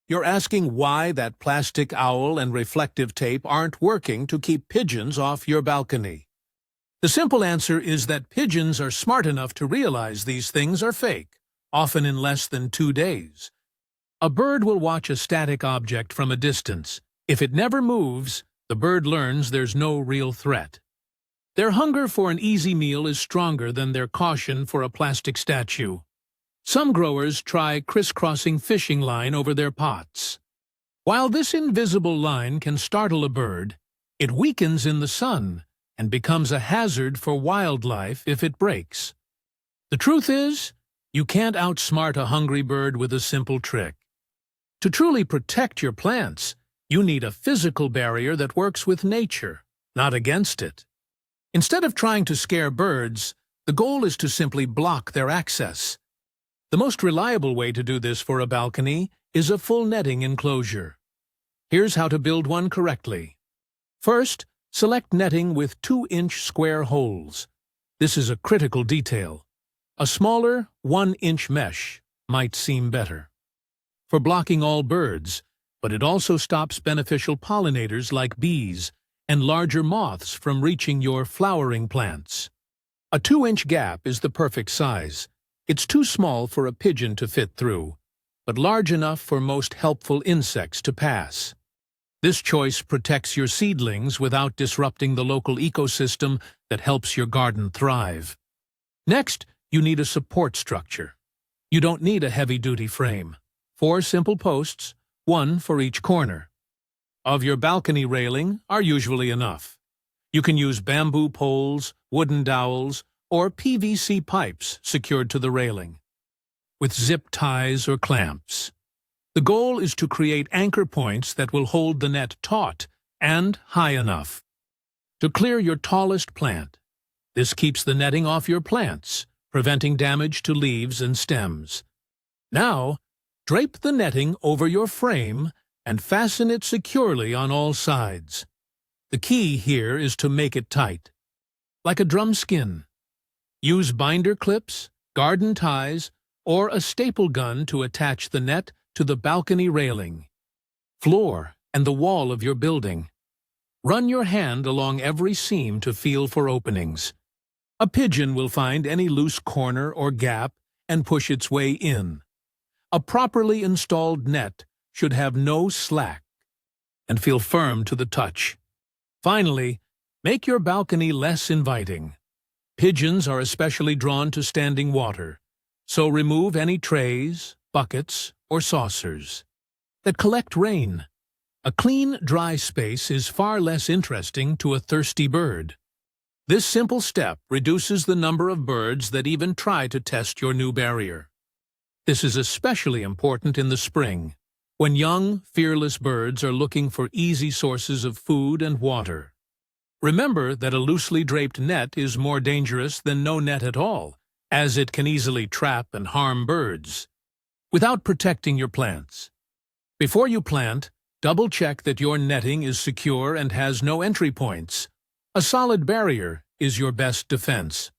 You're asking why that plastic owl and reflective tape aren't working to keep pigeons off your balcony. The simple answer is that pigeons are smart enough to realize these things are fake, often in less than 2 days. A bird will watch a static object from a distance. If it never moves, the bird learns there's no real threat. Their hunger for an easy meal is stronger than their caution for a plastic statue. Some growers try crisscrossing fishing line over their pots. While this invisible line can startle a bird, it weakens in the sun and becomes a hazard for wildlife if it breaks. The truth is, you can't outsmart a hungry bird with a simple trick. To truly protect your plants, you need a physical barrier that works with nature, not against it. Instead of trying to scare birds, the goal is to simply block their access. The most reliable way to do this for a balcony is a full netting enclosure. Here's how to build one correctly. First, select netting with 2-inch square holes. This is a critical detail. A smaller 1-inch mesh might seem better for blocking all birds, but it also stops beneficial pollinators like bees and larger moths from reaching your flowering plants. A 2-inch gap is the perfect size. It's too small for a pigeon to fit through, but large enough for most helpful insects to pass. This choice protects your seedlings without disrupting the local ecosystem that helps your garden thrive. Next, you need a support structure. You don't need a heavy-duty frame. 4 simple posts, 1 for each corner of your balcony railing are usually enough. You can use bamboo poles, wooden dowels, or PVC pipes secured to the railing with zip ties or clamps. The goal is to create anchor points that will hold the net taut and high enough to clear your tallest plant. This keeps the netting off your plants, preventing damage to leaves and stems. Now, drape the netting over your frame and fasten it securely on all sides. The key here is to make it tight, like a drum skin. Use binder clips, garden ties, or a staple gun to attach the net to the balcony railing, floor, and the wall of your building. Run your hand along every seam to feel for openings. A pigeon will find any loose corner or gap and push its way in. A properly installed net should have no slack and feel firm to the touch. Finally, make your balcony less inviting. Pigeons are especially drawn to standing water, so remove any trays, buckets, or saucers that collect rain. A clean, dry space is far less interesting to a thirsty bird. This simple step reduces the number of birds that even try to test your new barrier. This is especially important in the spring, when young, fearless birds are looking for easy sources of food and water. Remember that a loosely draped net is more dangerous than no net at all, as it can easily trap and harm birds without protecting your plants. Before you plant, double-check that your netting is secure and has no entry points. A solid barrier is your best defense.